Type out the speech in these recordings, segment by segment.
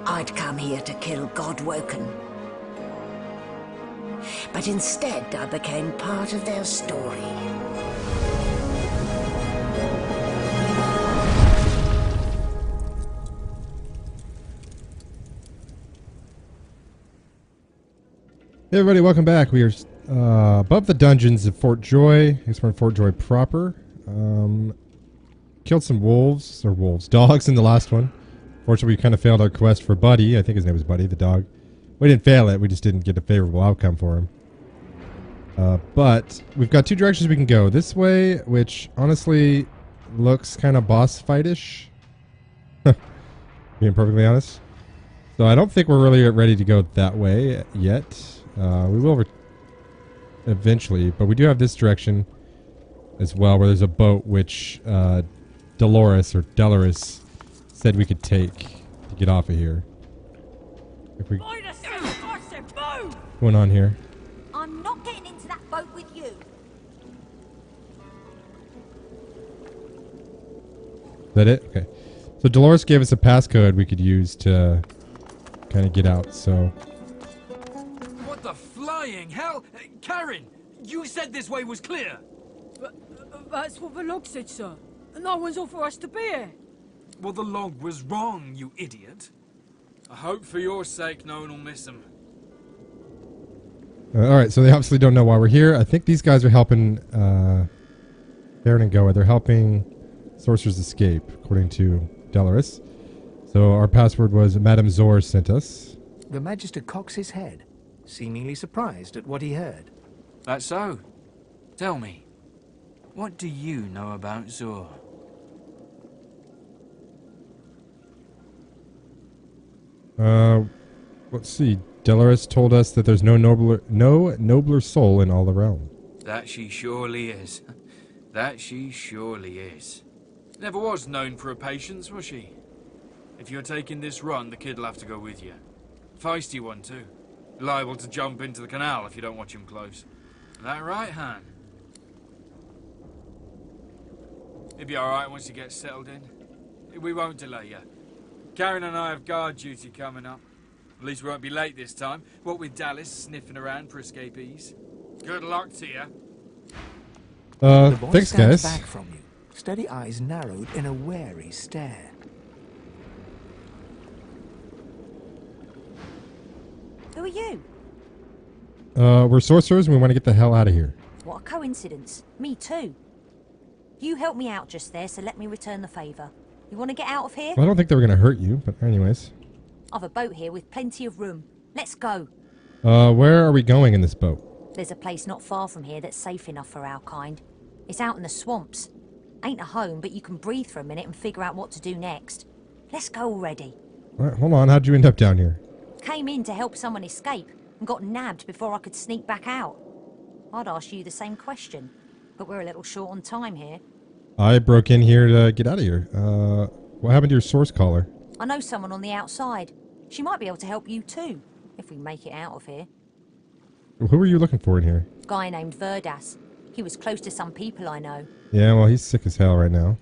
I'd come here to kill God-woken. But instead, I became part of their story. Hey everybody, welcome back. We are above the dungeons of Fort Joy. I guess we're in Fort Joy proper. Killed some dogs in the last one. Fortunately, we kind of failed our quest for Buddy. I think his name was Buddy, the dog. We didn't fail it, we just didn't get a favorable outcome for him. But we've got two directions we can go. This way, which honestly looks kind of boss fight-ish. Being perfectly honest. So I don't think we're really ready to go that way yet. We will eventually, but we do have this direction as well, where there's a boat which Dolores said we could take to get off of here. If we what's going on here? I'm not getting into that boat with you. Is that it? Okay. So Dolores gave us a passcode we could use to kind of get out. So. What the flying hell? Karen, you said this way was clear. That's what the log said, sir. No one's offered us to be here. Well, the log was wrong, you idiot. I hope for your sake no one will miss him. Alright, so they obviously don't know why we're here. I think these guys are helping Baron and Goa. They're helping Sorcerer's escape, according to Dolores. So our password was Madame Zor sent us. The Magister cocks his head, seemingly surprised at what he heard. That's so. Tell me, what do you know about Zor? Let's see. Dolores told us that there's no nobler soul in all the realm. That she surely is. That she surely is. Never was known for her patience, was she? If you're taking this run, the kid'll have to go with you. Feisty one, too. Liable to jump into the canal if you don't watch him close. That right, Han? He'll be alright once you get settled in. We won't delay you. Karen and I have guard duty coming up. At least we won't be late this time. What with Dallas sniffing around for escapees. Good luck to you. The boy thanks stands guys. back from you, steady eyes narrowed in a wary stare. Who are you? We're sorcerers and we want to get the hell out of here. What a coincidence. Me too. You helped me out just there, so let me return the favour. You want to get out of here? Well, I don't think they were going to hurt you, but anyways. I've a boat here with plenty of room. Let's go. Where are we going in this boat? There's a place not far from here that's safe enough for our kind. It's out in the swamps. Ain't a home, but you can breathe for a minute and figure out what to do next. Let's go already. Alright, hold on. How'd you end up down here? Came in to help someone escape and got nabbed before I could sneak back out. I'd ask you the same question, but we're a little short on time here. I broke in here to get out of here. What happened to your source caller? I know someone on the outside. She might be able to help you too, if we make it out of here. Who were you looking for in here? Guy named Verdas. He was close to some people I know. Yeah, well, he's sick as hell right now.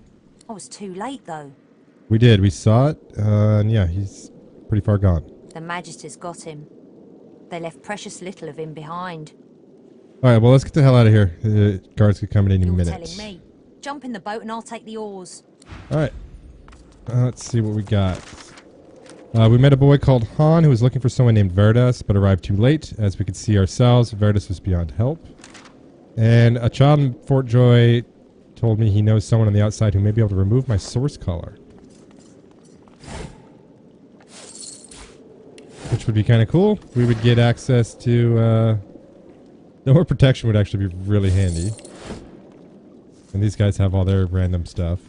I was too late though. We did. We saw it. And yeah, he's pretty far gone. The Magisters got him. They left precious little of him behind. Alright, well, let's get the hell out of here. The guards could come in any You're minute. telling me. Jump in the boat and I'll take the oars. Alright. Let's see what we got. We met a boy called Han who was looking for someone named Verdas, but arrived too late. As we could see ourselves, Verdas was beyond help. And a child in Fort Joy told me he knows someone on the outside who may be able to remove my source collar. Which would be kind of cool. We would get access to... door protection would actually be really handy. And these guys have all their random stuff.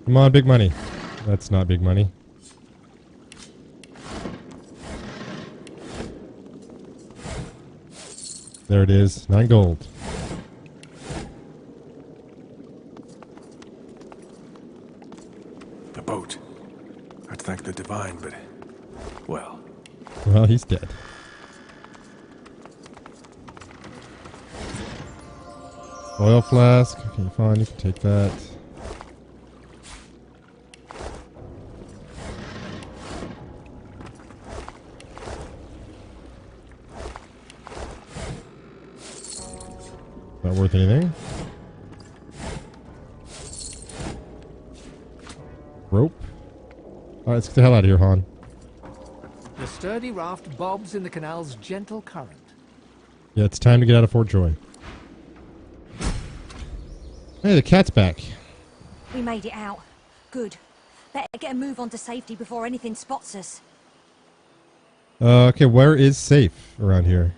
Come on, big money. That's not big money. There it is. 9 gold. The boat. I'd thank the divine, but... well... Well, he's dead. Oil flask. Okay, fine. You can take that. Not worth anything. Rope. Alright, let's get the hell out of here, Han. The sturdy raft bobs in the canal's gentle current. Yeah, it's time to get out of Fort Joy. Hey, the cat's back. We made it out. Good. Better get a move on to safety before anything spots us. Okay, where is safe around here?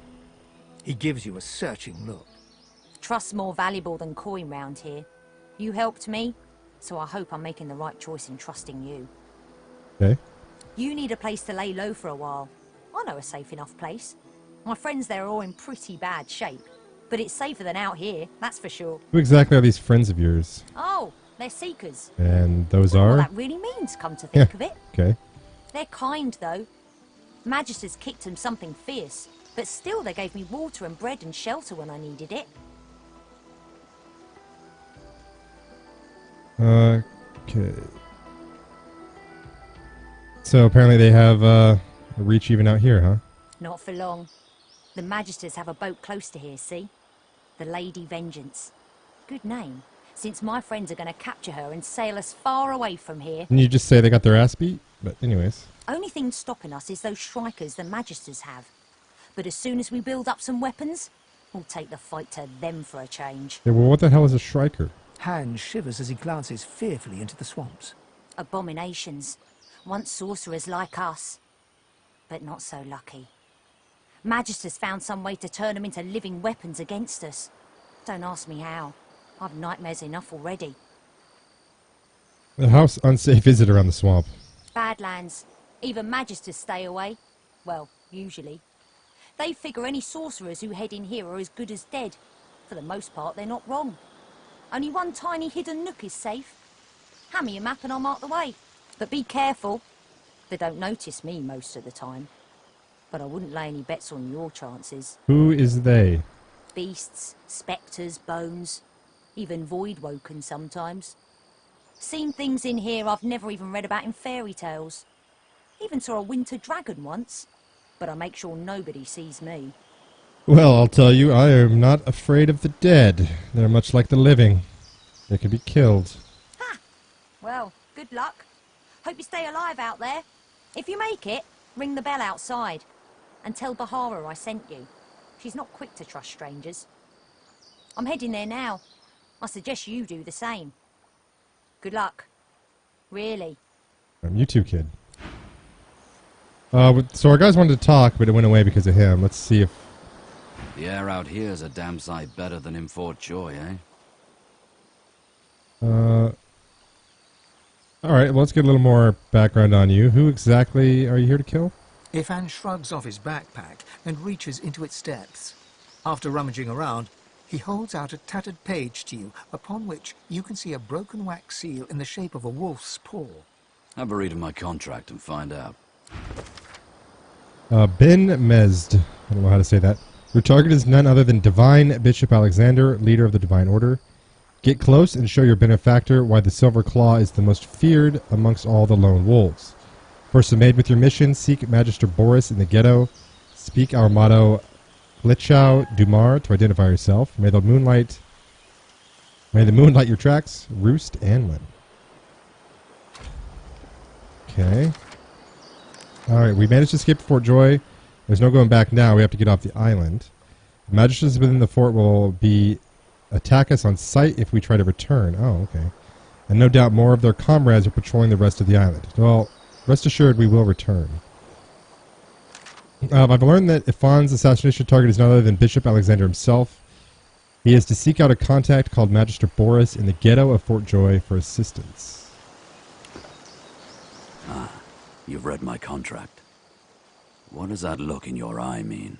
He gives you a searching look. Trust's more valuable than coin round here. You helped me, so I hope I'm making the right choice in trusting you. Okay. You need a place to lay low for a while. I know a safe enough place. My friends there are all in pretty bad shape. But it's safer than out here, that's for sure. Who exactly are these friends of yours? Oh, they're seekers. And those Well, are? what that really means, come to think of it. Okay. They're kind, though. Magisters kicked them something fierce, but still they gave me water and bread and shelter when I needed it. Okay. So apparently they have a reach even out here, huh? Not for long. The Magisters have a boat close to here, see? The Lady Vengeance. Good name, since my friends are going to capture her and sail us far away from here. Didn't you just say they got their ass beat? But anyways. Only thing stopping us is those Shrikers the Magisters have. But as soon as we build up some weapons, we'll take the fight to them for a change. Yeah, well, what the hell is a Shrieker? Hans shivers as he glances fearfully into the swamps. Abominations. Once sorcerers like us. But not so lucky. Magisters found some way to turn them into living weapons against us. Don't ask me how. I've nightmares enough already. How unsafe is it around the swamp? Badlands. Even Magisters stay away. Well, usually. They figure any sorcerers who head in here are as good as dead. For the most part, they're not wrong. Only one tiny hidden nook is safe. Hand me a map and I'll mark the way. But be careful. They don't notice me most of the time. But I wouldn't lay any bets on your chances. Who is they? Beasts, spectres, bones. Even void-woken sometimes. Seen things in here I've never even read about in fairy tales. Even saw a winter dragon once. But I make sure nobody sees me. Well, I'll tell you, I am not afraid of the dead. They're much like the living. They can be killed. Ha! Well, good luck. Hope you stay alive out there. If you make it, ring the bell outside. And tell Bahara I sent you. She's not quick to trust strangers. I'm heading there now. I suggest you do the same. Good luck. Really. You too, kid. So our guys wanted to talk, but it went away because of him. Let's see if... The air out here's a damn sight better than in Fort Joy, eh? Alright, well, let's get a little more background on you. Who exactly are you here to kill? Ifan shrugs off his backpack and reaches into its depths. After rummaging around, he holds out a tattered page to you, upon which you can see a broken wax seal in the shape of a wolf's paw. Have a read of my contract and find out. Ben Mezd. I don't know how to say that. Your target is none other than Divine Bishop Alexander, leader of the Divine Order. Get close and show your benefactor why the Silver Claw is the most feared amongst all the lone wolves. First made with your mission, seek Magister Boris in the ghetto. Speak our motto, Lichau Dumar, to identify yourself. May the moon light your tracks, Roost and Lynn. Okay. Alright, we managed to escape Fort Joy. There's no going back now. We have to get off the island. The Magisters within the fort will attack us on sight if we try to return. Oh, okay. And no doubt more of their comrades are patrolling the rest of the island. Well, rest assured we will return. I've learned that Ifan's assassination target is none other than Bishop Alexander himself. He is to seek out a contact called Magister Boris in the ghetto of Fort Joy for assistance. Ah, you've read my contract. What does that look in your eye mean?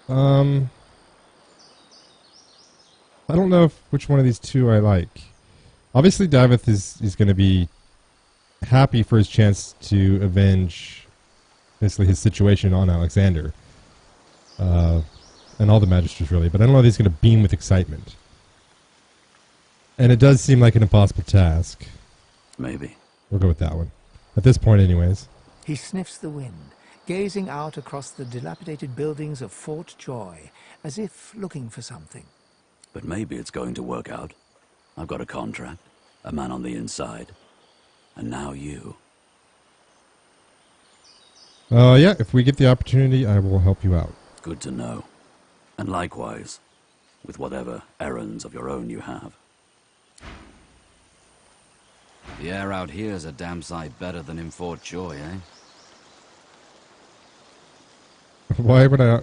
I don't know which one of these two I like. Obviously, Davith is going to be happy for his chance to avenge basically his situation on Alexander. And all the magisters, really. But I don't know if he's going to beam with excitement. And it does seem like an impossible task. Maybe. We'll go with that one. At this point, anyways. He sniffs the wind, gazing out across the dilapidated buildings of Fort Joy, as if looking for something. But maybe it's going to work out. I've got a contract, a man on the inside, and now you. Yeah, if we get the opportunity, I will help you out. Good to know. And likewise, with whatever errands of your own you have. The air out here's a damn sight better than in Fort Joy, eh? Why would I...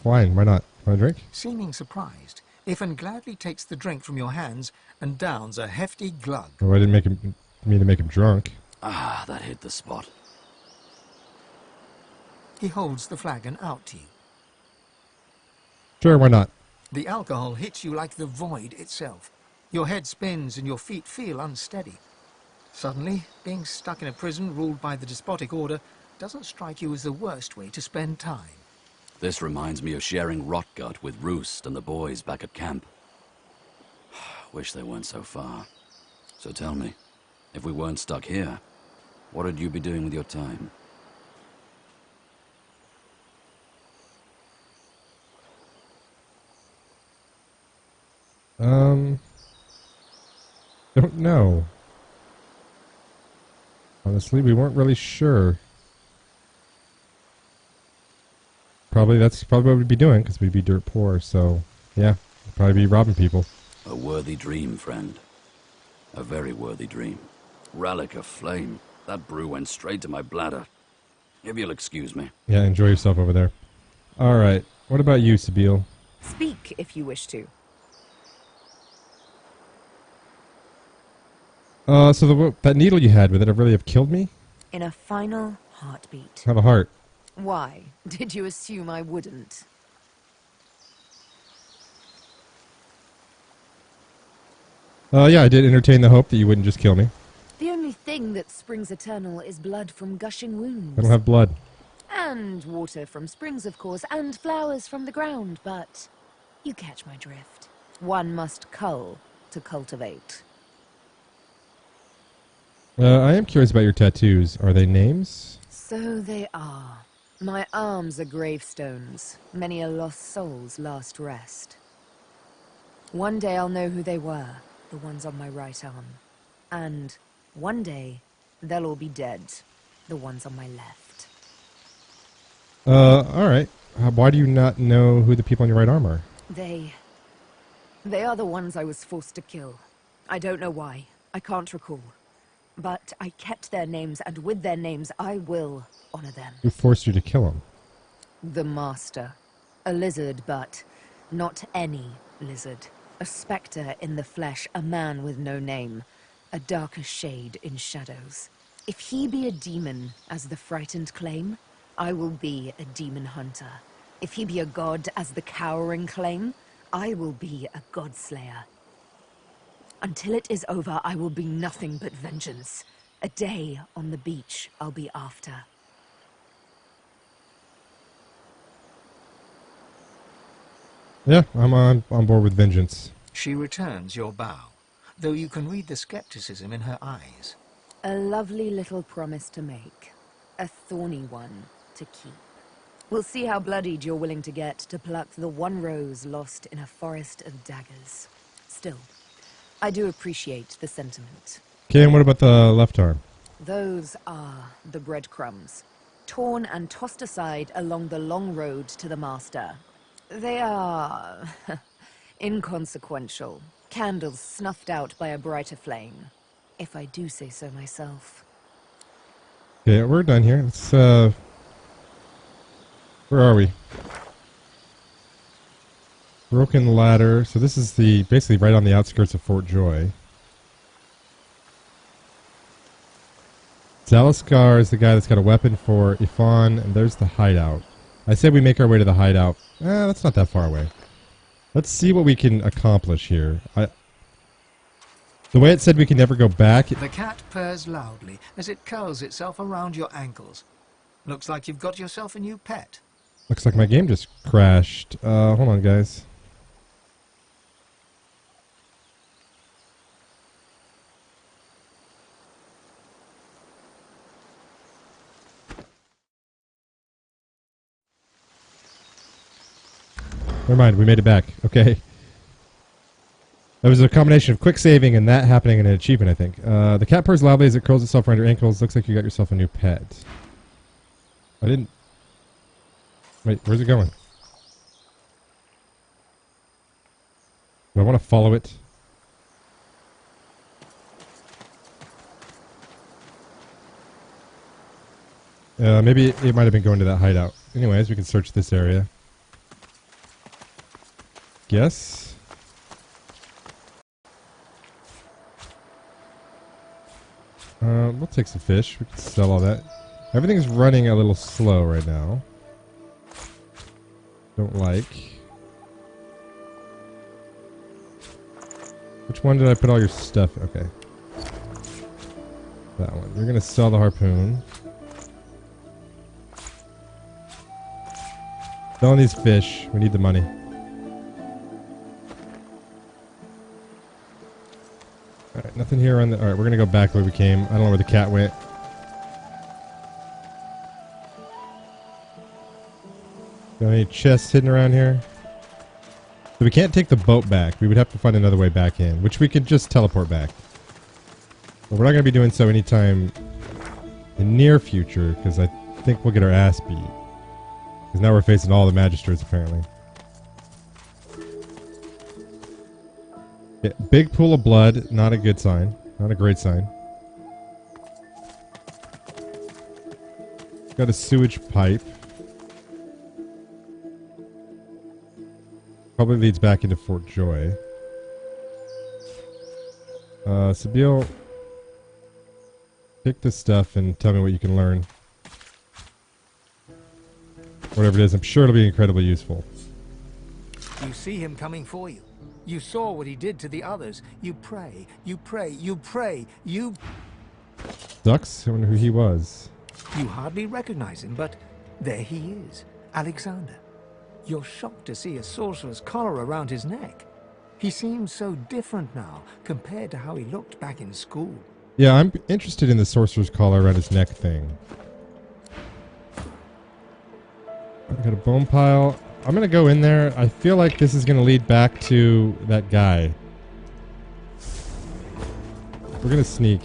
Fine, why not? Want a drink? Seeming surprised, Ifan gladly takes the drink from your hands and downs a hefty glug. Oh, I didn't mean to make him drunk. Ah, that hit the spot. He holds the flagon out to you. Sure, why not? The alcohol hits you like the void itself. Your head spins and your feet feel unsteady. Suddenly, being stuck in a prison ruled by the despotic order doesn't strike you as the worst way to spend time. This reminds me of sharing Rotgut with Roost and the boys back at camp. Wish they weren't so far. So tell me, if we weren't stuck here, what would you be doing with your time? Don't know. Honestly, we weren't really sure. That's probably what we'd be doing, because we'd be dirt poor, so, yeah, we'd probably be robbing people. A worthy dream, friend. A very worthy dream. Relic of flame. That brew went straight to my bladder. If you'll excuse me. Yeah, enjoy yourself over there. Alright, what about you, Sabine? Speak, if you wish to. So that needle you had, would it really have killed me? In a final heartbeat. I have a heart. Why? Did you assume I wouldn't? Yeah, I did entertain the hope that you wouldn't just kill me. The only thing that springs eternal is blood from gushing wounds. I don't have blood. And water from springs, of course, and flowers from the ground, but you catch my drift. One must cull to cultivate. I am curious about your tattoos. Are they names? So they are. My arms are gravestones. Many a lost soul's last rest. One day I'll know who they were, the ones on my right arm. And one day, they'll all be dead, the ones on my left. Alright. Why do you not know who the people on your right arm are? They are the ones I was forced to kill. I don't know why. I can't recall. But I kept their names, and with their names, I will honor them. Who forced you to kill them? The Master. A lizard, but not any lizard. A spectre in the flesh, a man with no name. A darker shade in shadows. If he be a demon, as the frightened claim, I will be a demon hunter. If he be a god, as the cowering claim, I will be a godslayer. Until it is over, I will be nothing but vengeance. A day on the beach I'll be after. Yeah, I'm on board with vengeance. She returns your bow, though you can read the skepticism in her eyes. A lovely little promise to make. A thorny one to keep. We'll see how bloodied you're willing to get to pluck the one rose lost in a forest of daggers. Still, I do appreciate the sentiment. Okay, and what about the left arm? Those are the breadcrumbs, torn and tossed aside along the long road to the Master. They are inconsequential, candles snuffed out by a brighter flame, if I do say so myself. Yeah, we're done here. Let's, where are we? Broken ladder. So this is basically right on the outskirts of Fort Joy. Zalaskar is the guy that's got a weapon for Ifan, and there's the hideout. I said we make our way to the hideout. That's not that far away. Let's see what we can accomplish here. The way it said we can never go back... The cat purrs loudly as it curls itself around your ankles. Looks like you've got yourself a new pet. Looks like my game just crashed. Hold on, guys. Never mind, we made it back. Okay. That was a combination of quick saving and that happening in an achievement, I think. The cat purrs loudly as it curls itself around your ankles. Looks like you got yourself a new pet. I didn't... Wait, where's it going? Do I want to follow it? Maybe it might have been going to that hideout. Anyways, we can search this area. Guess. We'll take some fish. We can sell all that. Everything's running a little slow right now. Don't like. Which one did I put all your stuff? Okay. That one. You're gonna sell the harpoon. Selling these fish. We need the money. Alright, nothing here on the... Alright, we're gonna go back the way we came. I don't know where the cat went. Got any chests hidden around here? So we can't take the boat back. We would have to find another way back in, which we could just teleport back. But we're not gonna be doing so anytime in near future, because I think we'll get our ass beat. Because now we're facing all the magistrates, apparently. Yeah, big pool of blood, not a good sign. Not a great sign. Got a sewage pipe. Probably leads back into Fort Joy. Sabine, pick this stuff and tell me what you can learn. Whatever it is, I'm sure it'll be incredibly useful. You see him coming for you. You saw what he did to the others. You pray, you pray, you pray, you... Ducks? I wonder who he was. You hardly recognize him, but there he is, Alexander. You're shocked to see a sorcerer's collar around his neck. He seems so different now compared to how he looked back in school. Yeah, I'm interested in the sorcerer's collar around his neck thing. I got a bone pile. I'm going to go in there. I feel like this is going to lead back to that guy. We're going to sneak.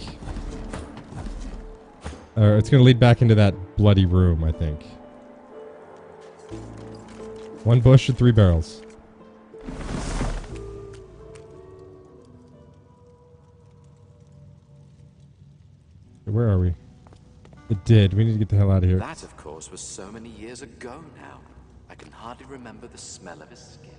It's going to lead back into that bloody room, I think. 1 bush and 3 barrels. Where are we? It did. We need to get the hell out of here. That, of course, was so many years ago now. I can hardly remember the smell of his skin.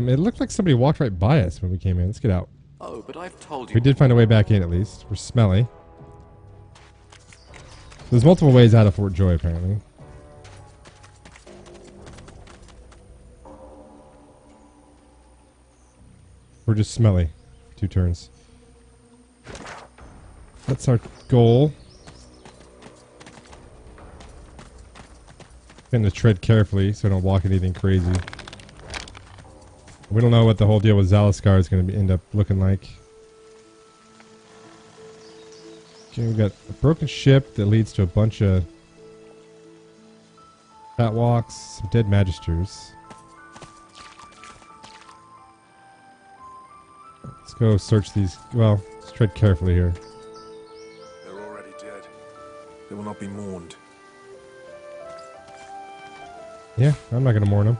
It looked like somebody walked right by us when we came in. Let's get out. Oh, but I've told you... We did find a way back in, at least. We're smelly. There's multiple ways out of Fort Joy, apparently. We're just smelly. 2 turns. That's our goal. Going to tread carefully so I don't walk anything crazy. We don't know what the whole deal with Zalaskar is going to end up looking like. Okay, we've got a broken ship that leads to a bunch of catwalks, some dead magisters. Let's go search these. Well, let's tread carefully here. They're already dead. They will not be mourned. Yeah, I'm not going to mourn them.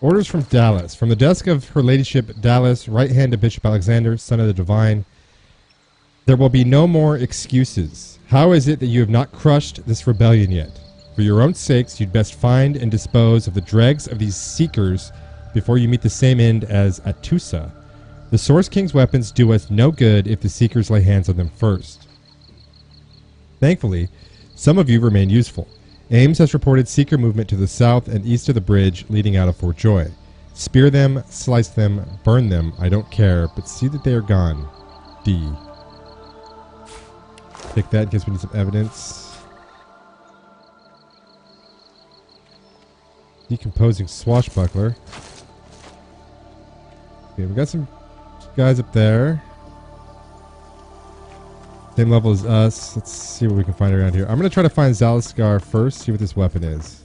Orders from Dallas. From the desk of Her Ladyship Dallas, right hand to Bishop Alexander, son of the Divine. There will be no more excuses. How is it that you have not crushed this rebellion yet? For your own sakes, you'd best find and dispose of the dregs of these seekers before you meet the same end as Atusa. The Source King's weapons do us no good if the seekers lay hands on them first. Thankfully, some of you remain useful. Ames has reported seeker movement to the south and east of the bridge leading out of Fort Joy. Spear them, slice them, burn them, I don't care, but see that they are gone. D. Take that in case we need some evidence. Decomposing swashbuckler. Okay, we got some guys up there. Same level as us. Let's see what we can find around here. I'm going to try to find Zaliskar first, see what this weapon is.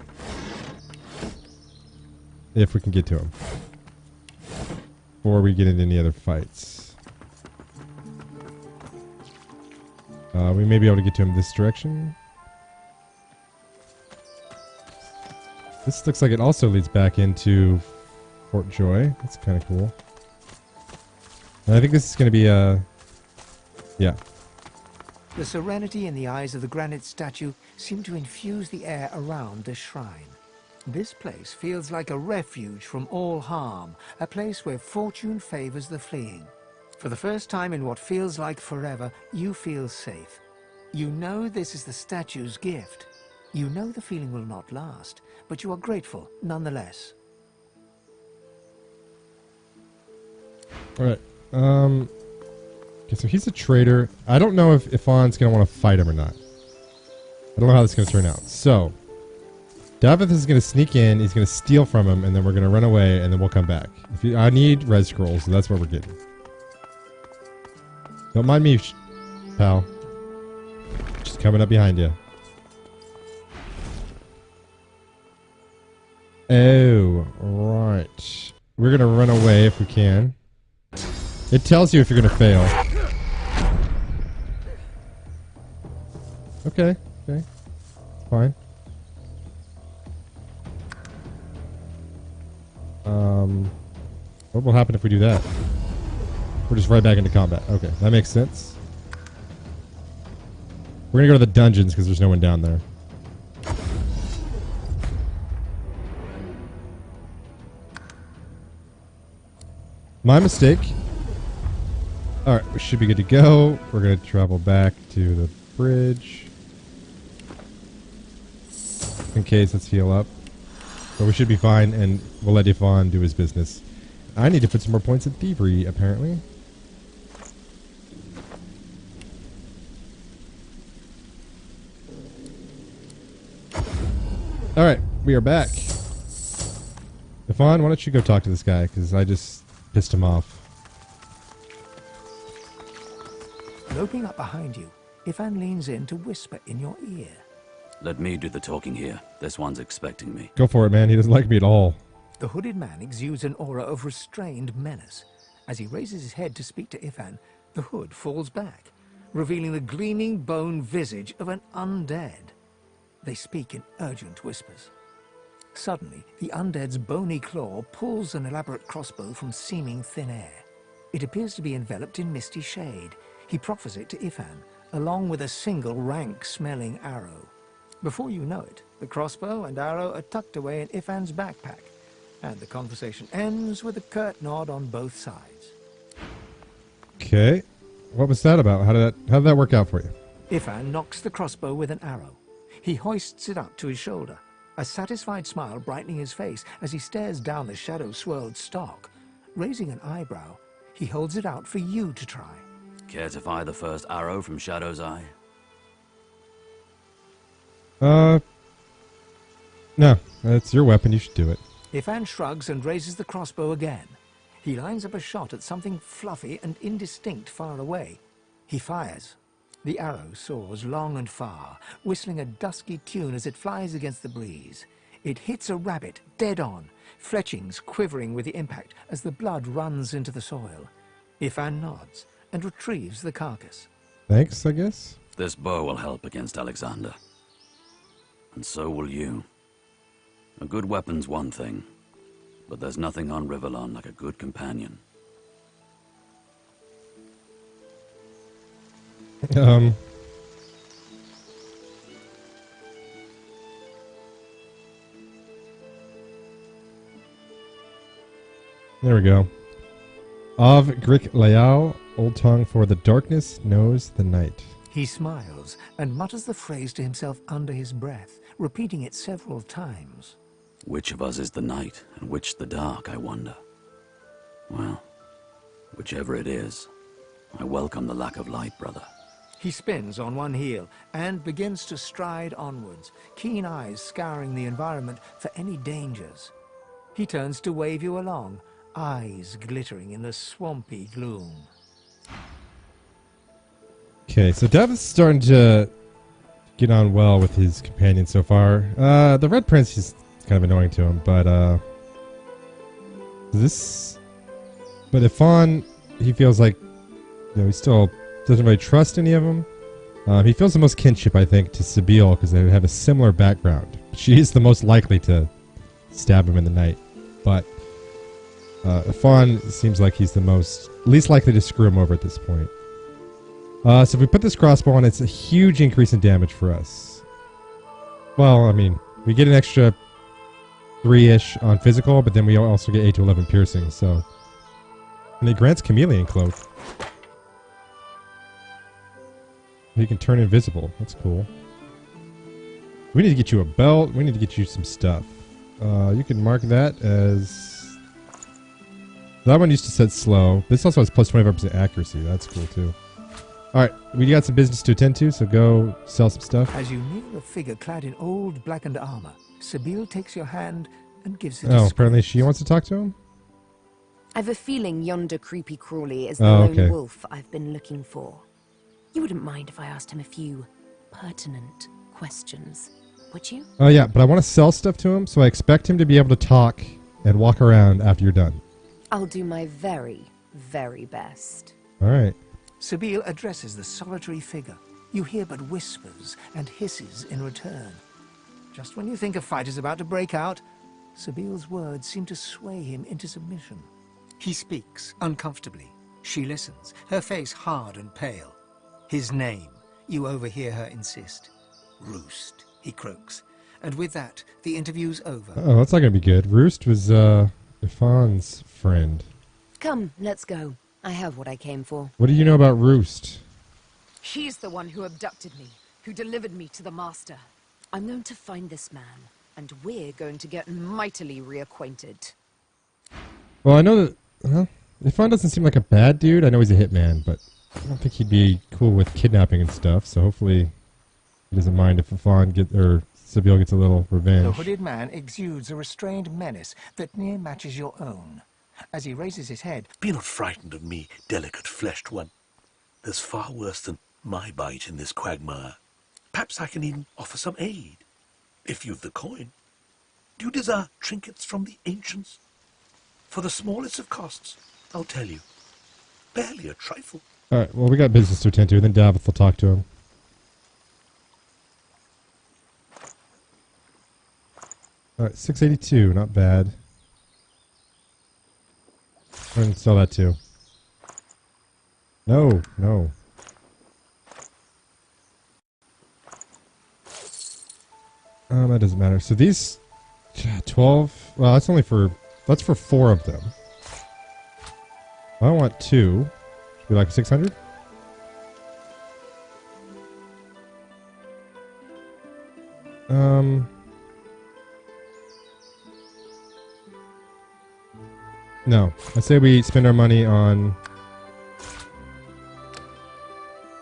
If we can get to him. Before we get into any other fights. We may be able to get to him this direction. This looks like it also leads back into Fort Joy. That's kind of cool. And I think this is going to be a... yeah. The serenity in the eyes of the granite statue seem to infuse the air around this shrine. This place feels like a refuge from all harm, a place where fortune favors the fleeing. For the first time in what feels like forever, you feel safe. You know this is the statue's gift. You know the feeling will not last, but you are grateful nonetheless. Alright. Okay, so he's a traitor. I don't know if Ifan's going to want to fight him or not. I don't know how this is going to turn out. So, Davith is going to sneak in, he's going to steal from him, and then we're going to run away, and then we'll come back. I need red scrolls, so that's what we're getting. Don't mind me, pal. Just coming up behind you. Oh, right. We're going to run away if we can. It tells you if you're going to fail. Okay, okay. Fine. What will happen if we do that? We're just right back into combat. Okay, that makes sense. We're going to go to the dungeons because there's no one down there. My mistake. Alright, we should be good to go. We're going to travel back to the bridge. In case, let's heal up. But we should be fine, and we'll let Ifan do his business. I need to put some more points in thievery, apparently. Alright, we are back. Ifan, why don't you go talk to this guy, because I just pissed him off. Loping up behind you, Ifan leans in to whisper in your ear. Let me do the talking here. This one's expecting me. Go for it, man. He doesn't like me at all. The hooded man exudes an aura of restrained menace. As he raises his head to speak to Ifan, the hood falls back, revealing the gleaming bone visage of an undead. They speak in urgent whispers. Suddenly, the undead's bony claw pulls an elaborate crossbow from seeming thin air. It appears to be enveloped in misty shade. He proffers it to Ifan, along with a single rank-smelling arrow. Before you know it, the crossbow and arrow are tucked away in Ifan's backpack, and the conversation ends with a curt nod on both sides. Okay. What was that about? How did that work out for you? Ifan knocks the crossbow with an arrow. He hoists it up to his shoulder, a satisfied smile brightening his face as he stares down the shadow-swirled stock. Raising an eyebrow, he holds it out for you to try. Care to fire the first arrow from Shadow's Eye? No. It's your weapon. You should do it. Ifan shrugs and raises the crossbow again. He lines up a shot at something fluffy and indistinct far away. He fires. The arrow soars long and far, whistling a dusky tune as it flies against the breeze. It hits a rabbit dead on, fletchings quivering with the impact as the blood runs into the soil. Ifan nods and retrieves the carcass. Thanks, I guess. This bow will help against Alexander. And so will you. A good weapon's one thing, but there's nothing on Rivellon like a good companion. There we go. Av Grik Leal, Old Tongue for the darkness knows the night. He smiles and mutters the phrase to himself under his breath, repeating it several times. Which of us is the night and which the dark, I wonder? Well, whichever it is, I welcome the lack of light, brother. He spins on one heel and begins to stride onwards, keen eyes scouring the environment for any dangers. He turns to wave you along, eyes glittering in the swampy gloom. Okay, so Dav is starting to get on well with his companion so far. The Red Prince is kind of annoying to him, but Ifan, he feels like, you know, he still doesn't really trust any of them. He feels the most kinship, I think, to Sabine because they have a similar background. She is the most likely to stab him in the night, but Ifan seems like he's the least likely to screw him over at this point. So if we put this crossbow on, it's a huge increase in damage for us. Well, I mean, we get an extra 3-ish on physical, but then we also get 8 to 11 piercing, so... And it grants Chameleon Cloak. You can turn invisible. That's cool. We need to get you a belt. We need to get you some stuff. You can mark that as... That one used to set slow. This also has plus 25% accuracy. That's cool, too. Alright, we got some business to attend to, so go sell some stuff. As you near a figure clad in old blackened armor, Sabine takes your hand and gives it Oh, apparently she wants to talk to him? I've a feeling yonder creepy crawly is the lone wolf I've been looking for. You wouldn't mind if I asked him a few pertinent questions, would you? Oh, yeah, but I want to sell stuff to him, so I expect him to be able to talk and walk around after you're done. I'll do my very, very best. Alright. Sabine addresses the solitary figure. You hear but whispers and hisses in return. Just when you think a fight is about to break out, Sabile's words seem to sway him into submission. He speaks uncomfortably. She listens, her face hard and pale. His name, you overhear her insist. Roost, he croaks. And with that, the interview's over. Oh, that's not going to be good. Roost was, Ifan's friend. Come, let's go. I have what I came for. What do you know about Roost? He's the one who abducted me, who delivered me to the Master. I'm going to find this man, and we're going to get mightily reacquainted. Well, I know that... Well, Ifan doesn't seem like a bad dude. I know he's a hitman, but I don't think he'd be cool with kidnapping and stuff, so hopefully he doesn't mind if Sabine gets a little revenge. The hooded man exudes a restrained menace that near matches your own. As he raises his head... Be not frightened of me, delicate-fleshed one. There's far worse than my bite in this quagmire. Perhaps I can even offer some aid, if you've the coin. Do you desire trinkets from the ancients? For the smallest of costs, I'll tell you. Barely a trifle. Alright, well, we got business to attend to, then Davith will talk to him. Alright, 682, not bad. I can sell that too. No, no. That doesn't matter. So these 12, well, that's only for, that's for 4 of them. I want 2. Should be like 600? No. I say we spend our money on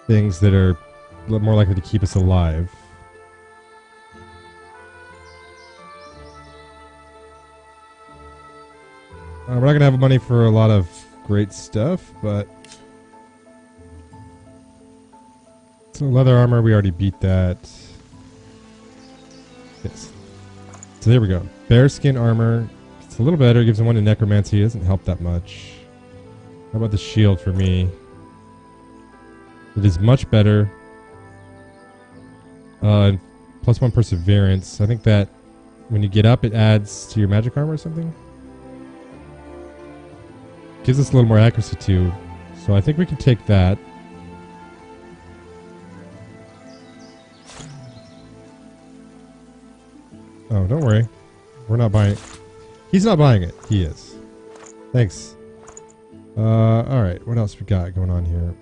things that are more likely to keep us alive. We're not going to have money for a lot of great stuff, but... So leather armor, we already beat that. Yes. So there we go. Bearskin armor. It's a little better. It gives him 1 to necromancy. It doesn't help that much. How about the shield for me? It is much better. Plus 1 perseverance. I think that when you get up, it adds to your magic armor or something. Gives us a little more accuracy too. So I think we can take that. Oh, don't worry. We're not buying it. He's not buying it. He is. Thanks. Alright. What else we got going on here?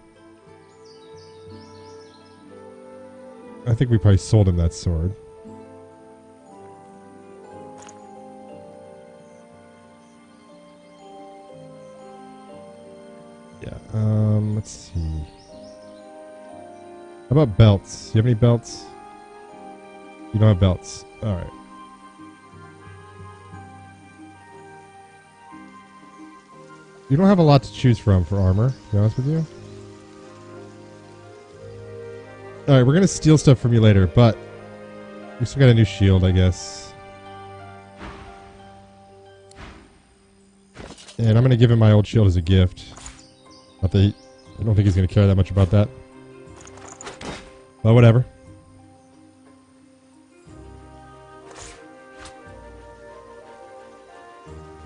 I think we probably sold him that sword. Yeah. Let's see. How about belts? You have any belts? You don't have belts. All right. You don't have a lot to choose from for armor, to be honest with you. Alright, we're going to steal stuff from you later, but we still got a new shield, I guess. And I'm going to give him my old shield as a gift. Not that I don't think he's going to care that much about that. But whatever.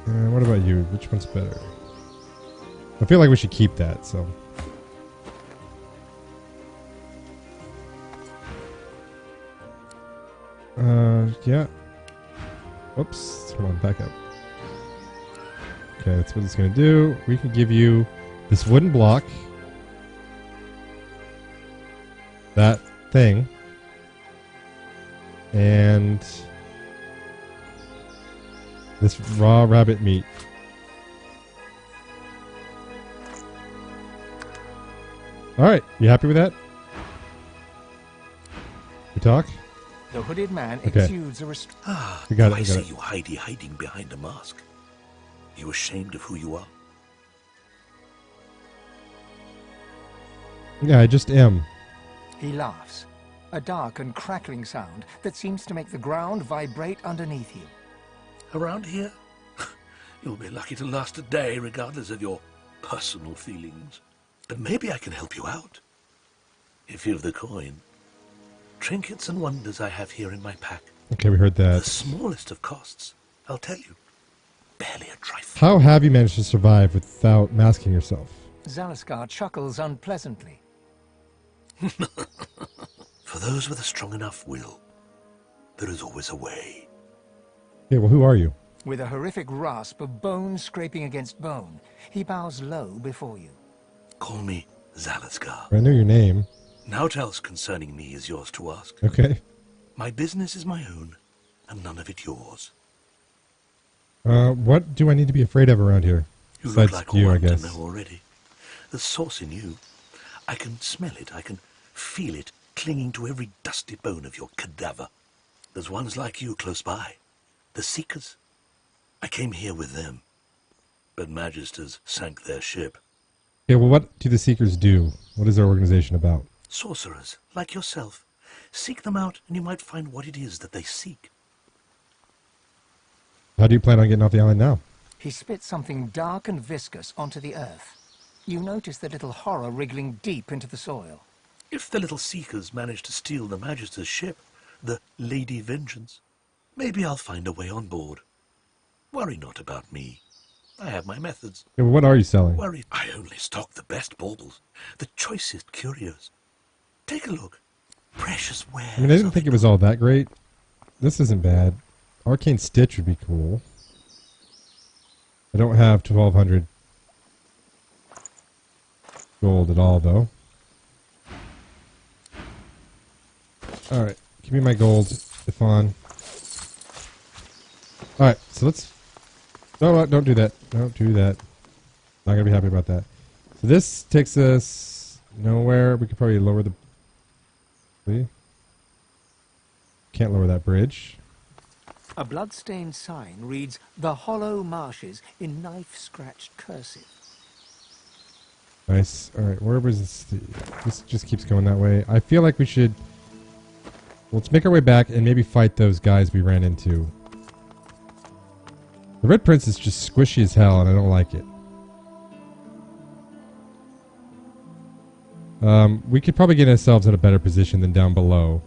What about you? Which one's better? I feel like we should keep that, so. Yeah. Oops. Come on, back up. Okay, that's what it's going to do. We can give you this wooden block. That thing. And this raw rabbit meat. Alright, you happy with that? We talk? The hooded man Okay. exudes a We got it, I we got see it. you hiding behind a mask. You ashamed of who you are? Yeah, I just am. He laughs, a dark and crackling sound that seems to make the ground vibrate underneath you. Around here? You'll be lucky to last a day, regardless of your personal feelings. But maybe I can help you out. If you've the coin. Trinkets and wonders I have here in my pack. Okay, we heard that. The smallest of costs, I'll tell you. Barely a trifle. How have you managed to survive without masking yourself? Zalaskar chuckles unpleasantly. For those with a strong enough will, there is always a way. Okay, well, who are you? With a horrific rasp of bone scraping against bone, he bows low before you. Call me Zalaskar. I know your name. Naught else concerning me is yours to ask. Okay. My business is my own, and none of it yours. What do I need to be afraid of around here? You Besides look like you, I one to guess. know already. The source in you. I can smell it, I can feel it clinging to every dusty bone of your cadaver. There's ones like you close by. The Seekers. I came here with them. But Magisters sank their ship. Okay, well, what do the Seekers do? What is their organization about? Sorcerers, like yourself. Seek them out and you might find what it is that they seek. How do you plan on getting off the island now? He spits something dark and viscous onto the earth. You notice the little horror wriggling deep into the soil. If the little Seekers manage to steal the Magister's ship, the Lady Vengeance, maybe I'll find a way on board. Worry not about me. I have my methods. Okay, well, what are you selling? Worry, I only stock the best baubles, the choicest curios. Take a look. Precious wares. I mean, I didn't think it was all that great. This isn't bad. Arcane Stitch would be cool. I don't have 1,200 gold at all, though. Alright, give me my gold, Stefan. Alright, so let's... No, don't do that. Don't do that. Not gonna be happy about that. So this takes us nowhere. We could probably lower the... Can't lower that bridge. A blood-stained sign reads, "The Hollow Marshes," in knife-scratched cursive. Nice. Alright, where was this? This just keeps going that way. I feel like we should... Well, let's make our way back and maybe fight those guys we ran into. The Red Prince is just squishy as hell, and I don't like it. We could probably get ourselves in a better position than down below.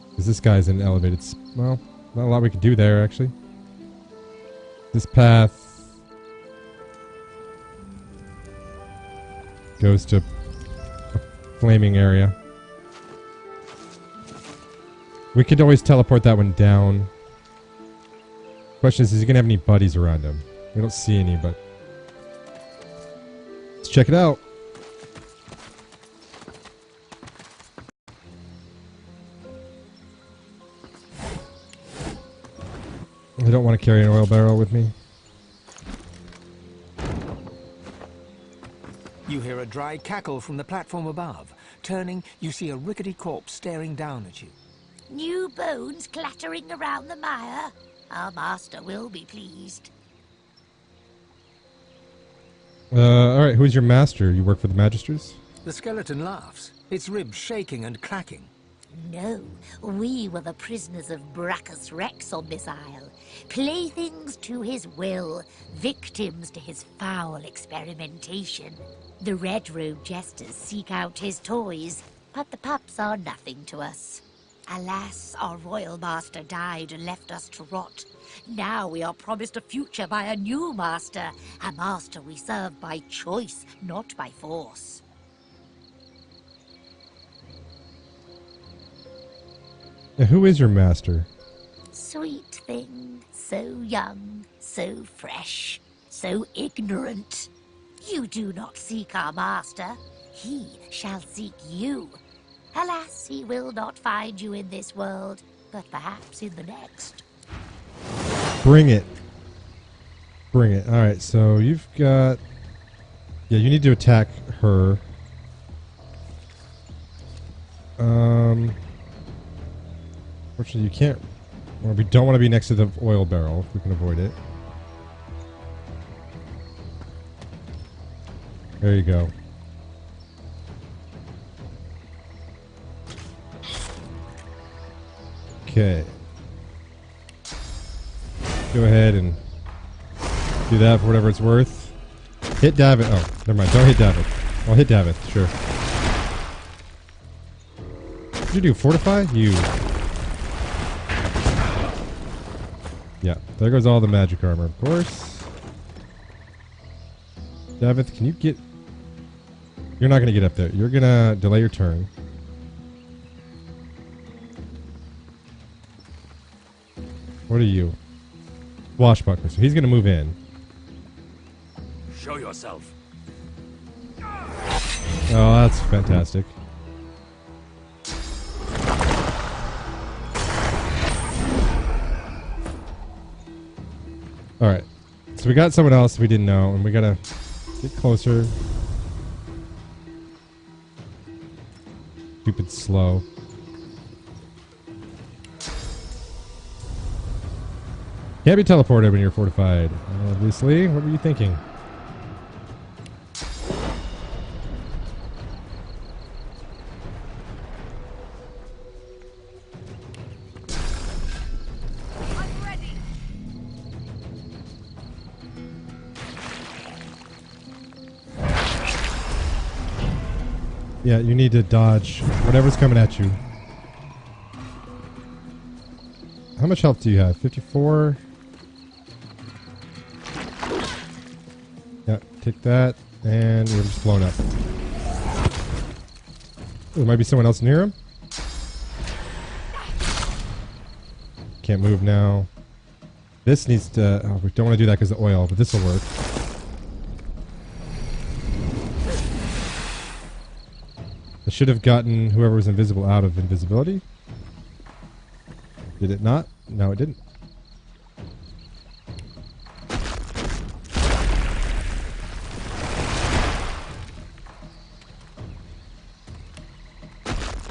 Because this guy's in elevated... Well, not a lot we can do there, actually. This path... goes to a flaming area. We could always teleport that one down. Question is he going to have any buddies around him? We don't see any, but... Let's check it out. I don't want to carry an oil barrel with me. You hear a dry cackle from the platform above. Turning, you see a rickety corpse staring down at you. New bones clattering around the mire. Our master will be pleased. Alright, who's your master? You work for the Magisters? The skeleton laughs, its ribs shaking and clacking. No, we were the prisoners of Brachus Rex on this isle. Playthings to his will, victims to his foul experimentation. The red-robed jesters seek out his toys, but the pups are nothing to us. Alas, our royal master died and left us to rot. Now we are promised a future by a new master, a master we serve by choice, not by force. Now, who is your master? Sweet thing, so young, so fresh, so ignorant. You do not seek our master, he shall seek you. Alas, he will not find you in this world, but perhaps in the next. Bring it. Bring it. Alright, so you've got... Yeah, you need to attack her. Fortunately, you can't... Well, we don't want to be next to the oil barrel, if we can avoid it. There you go. Okay. Go ahead and do that for whatever it's worth. Hit David. Oh, never mind. Don't hit David. I'll hit David, sure. What did you do? Fortify? You. Yeah, there goes all the magic armor, of course. David, can you get... You're not going to get up there. You're going to delay your turn. What are you? Swashbuckler. So he's going to move in. Show yourself. Oh, that's fantastic. Alright. So we got someone else we didn't know, and we gotta get closer. Stupid slow. Can't be teleported when you're fortified. Obviously. What were you thinking? Yeah, you need to dodge whatever's coming at you. How much health do you have? 54? Yeah, take that, and you're just blown up. Ooh, there might be someone else near him. Can't move now. This needs to... Oh, we don't want to do that because of oil, but this will work. I should have gotten whoever was invisible out of invisibility. Did it not? No, it didn't.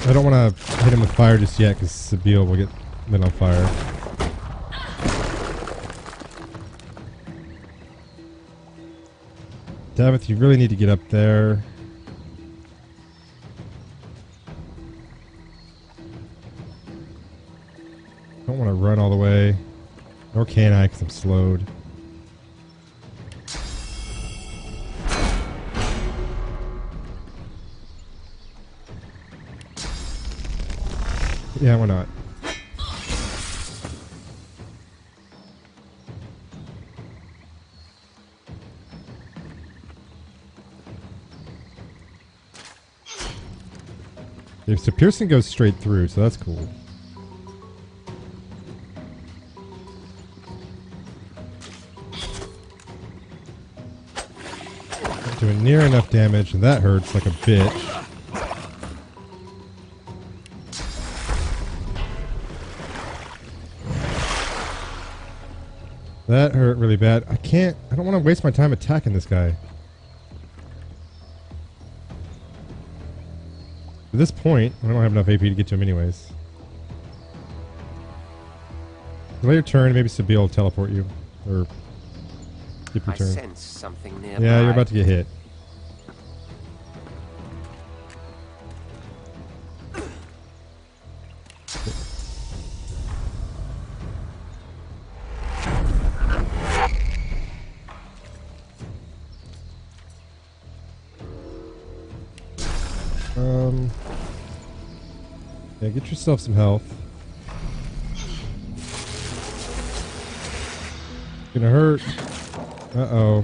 I don't want to hit him with fire just yet because Sabine will get lit on fire. Davith, you really need to get up there. Don't want to run all the way. Nor can I because I'm slowed. Yeah, why not? Okay, so piercing goes straight through, so that's cool. Not doing near enough damage, and that hurts like a bitch. That hurt really bad. I don't want to waste my time attacking this guy. At this point, I don't have enough AP to get to him anyways. Delay your turn, maybe Sabine will teleport you. Or skip your I turn. sense something nearby. Yeah, you're about to get hit. Yeah, get yourself some health. It's gonna hurt. Uh-oh.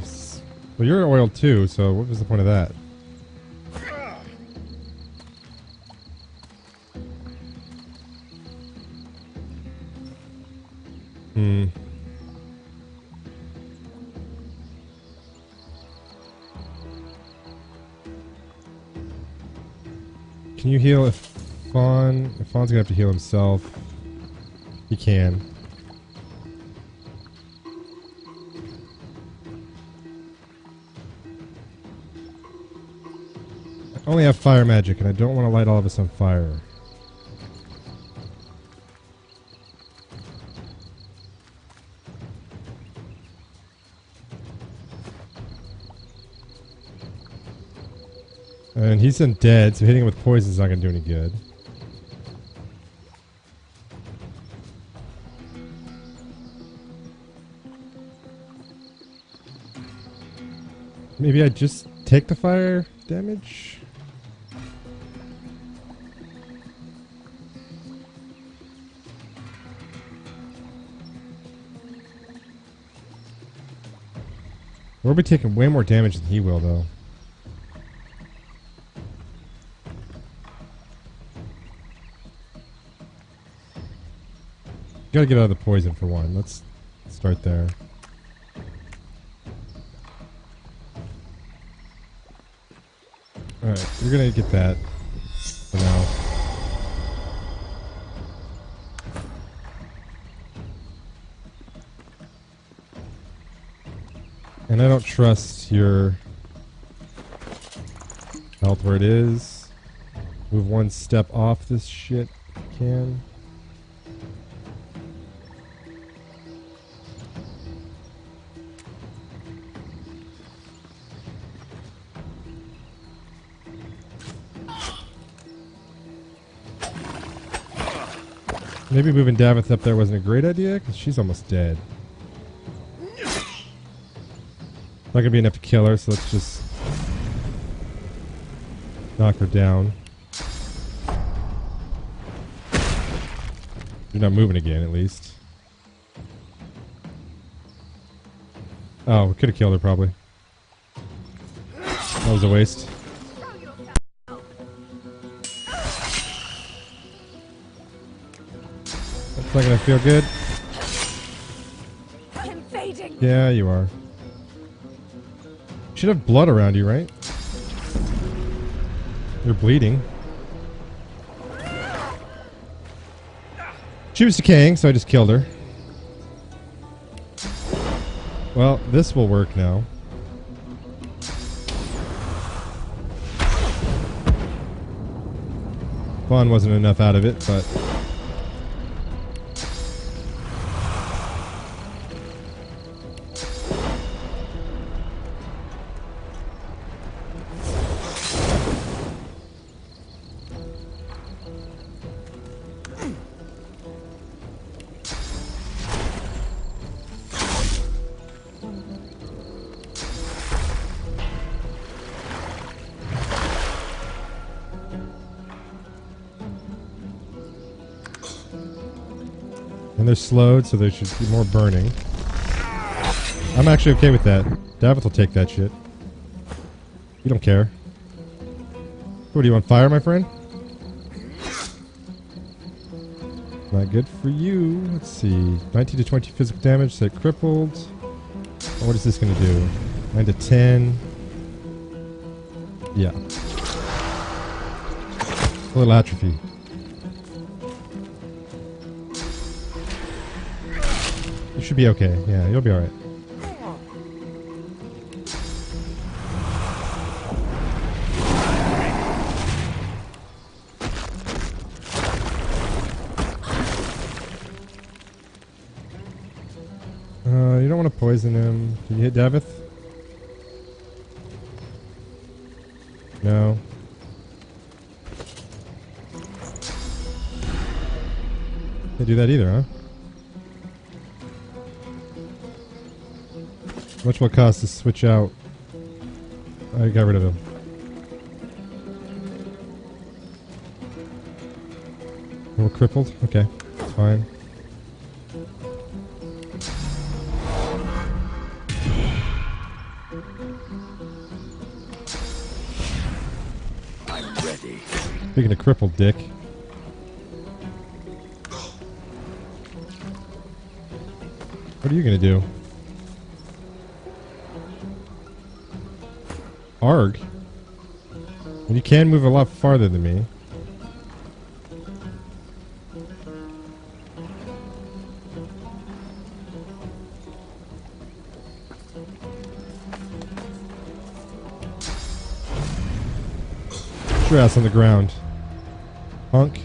Well, you're oiled too, so what was the point of that? Can you heal if Fawn... If Fawn's gonna have to heal himself, he can. I only have fire magic, and I don't want to light all of us on fire. And he's undead, so hitting him with poison is not going to do any good. Maybe I just take the fire damage? We'll be taking way more damage than he will, though. Gotta get out of the poison for one. Let's start there. Alright, you're gonna get that for now. And I don't trust your health where it is. Move one step off this shit if you can. Maybe moving Davith up there wasn't a great idea, because she's almost dead. Not gonna be enough to kill her, so let's just knock her down. You're not moving again, at least. Oh, we could have killed her, probably. That was a waste. That's not gonna feel good. I'm fading. Yeah, you are. Should have blood around you, right? You're bleeding. She was decaying, so I just killed her. Well, this will work now. Fun wasn't enough out of it, but... And they're slowed, so there should be more burning. I'm actually okay with that. Davith will take that shit. You don't care. What, do you on fire, my friend? Not good for you. Let's see. 19 to 20 physical damage, so crippled. Oh, what is this going to do? 9 to 10. Yeah. A little atrophy. You should be okay. Yeah, you'll be alright. poison him. Can you hit Davith? No. Can't do that either, huh? How much will it cost to switch out? I got rid of him. A little crippled? Okay, it's fine. I'm ready. Speaking of crippled, Dick. What are you gonna do? Arg? And you can move a lot farther than me. Put your ass on the ground. Punk.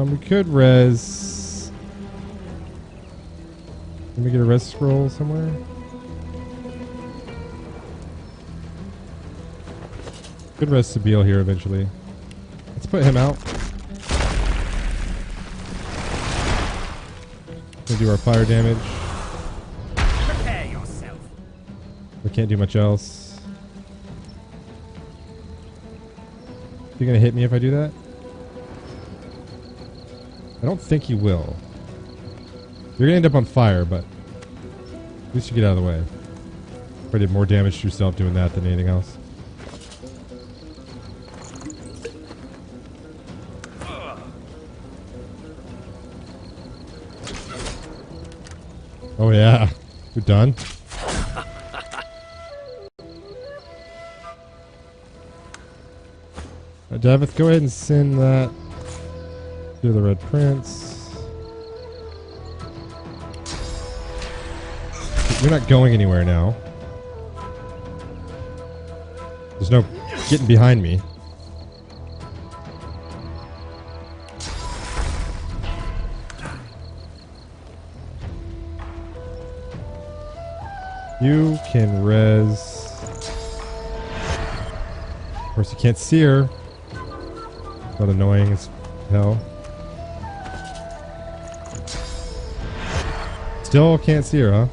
We could res... Let me get a res scroll somewhere. Could res Sabine here eventually. Let's put him out. We'll do our fire damage. Prepare yourself. We can't do much else. You gonna hit me if I do that? I don't think you will. You're gonna end up on fire, but at least you get out of the way. Probably did more damage to yourself doing that than anything else. Oh yeah, we're done. Davith, go ahead and send that to the Red Prince. You're not going anywhere now. There's no getting behind me. You can res. Of course, you can't see her. Not annoying as hell. Still can't see her, huh?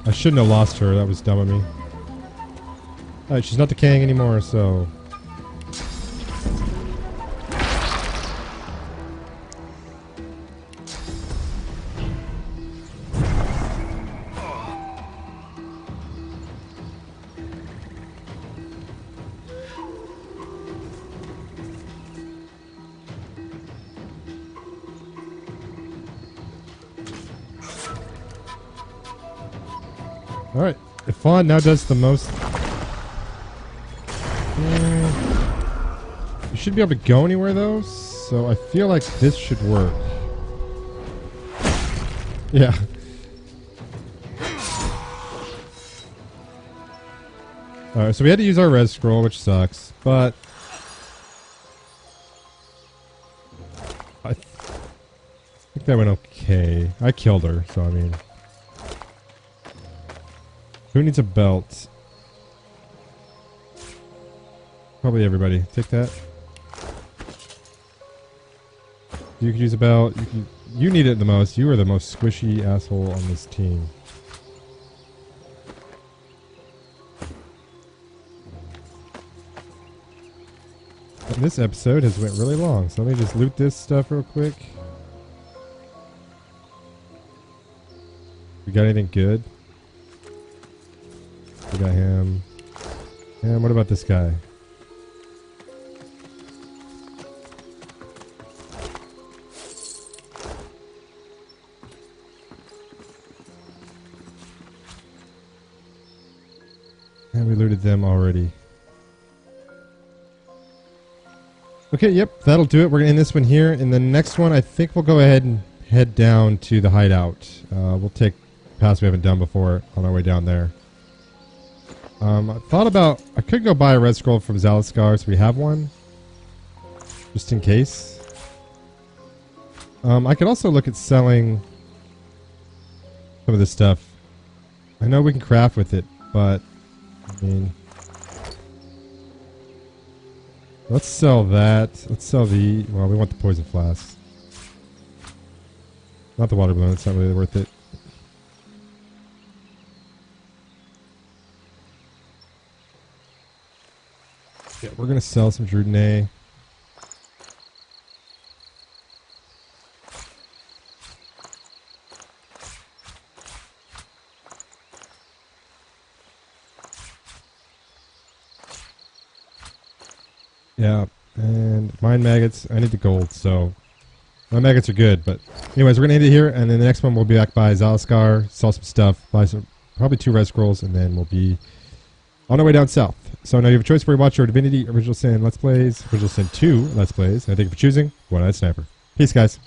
I shouldn't have lost her. That was dumb of me. Alright, she's not decaying anymore, so... Alright, if Fawn now does the most... You should be able to go anywhere though, so I feel like this should work. Yeah. Alright, so we had to use our res scroll, which sucks, but... I think that went okay. I killed her, so I mean... Who needs a belt? Probably everybody. Take that. You could use a belt. You need it the most. You are the most squishy asshole on this team. And this episode has went really long, so let me just loot this stuff real quick. We got anything good? We got him. And what about this guy? And we looted them already. Okay, yep, that'll do it. We're going to end this one here. In the next one, I think we'll go ahead and head down to the hideout. We'll take paths we haven't done before on our way down there. I thought about, I could go buy a red scroll from Zalaskar so we have one, just in case. I could also look at selling some of this stuff. I know we can craft with it, but I mean, let's sell that. Let's sell the, well, we want the poison flask. Not the water balloon, it's not really worth it. Yeah, we're going to sell some Drudene. Yeah, and mine maggots. I need the gold, so my maggots are good. But anyways, we're going to end it here, and then the next one we'll be back by Zalaskar, sell some stuff, buy some, probably 2 red scrolls, and then we'll be on our way down south. So now you have a choice for your watch or Divinity, Original Sin Let's Plays, Original Sin 2 Let's Plays, and thank you for choosing One-Eyed Sniper. Peace, guys.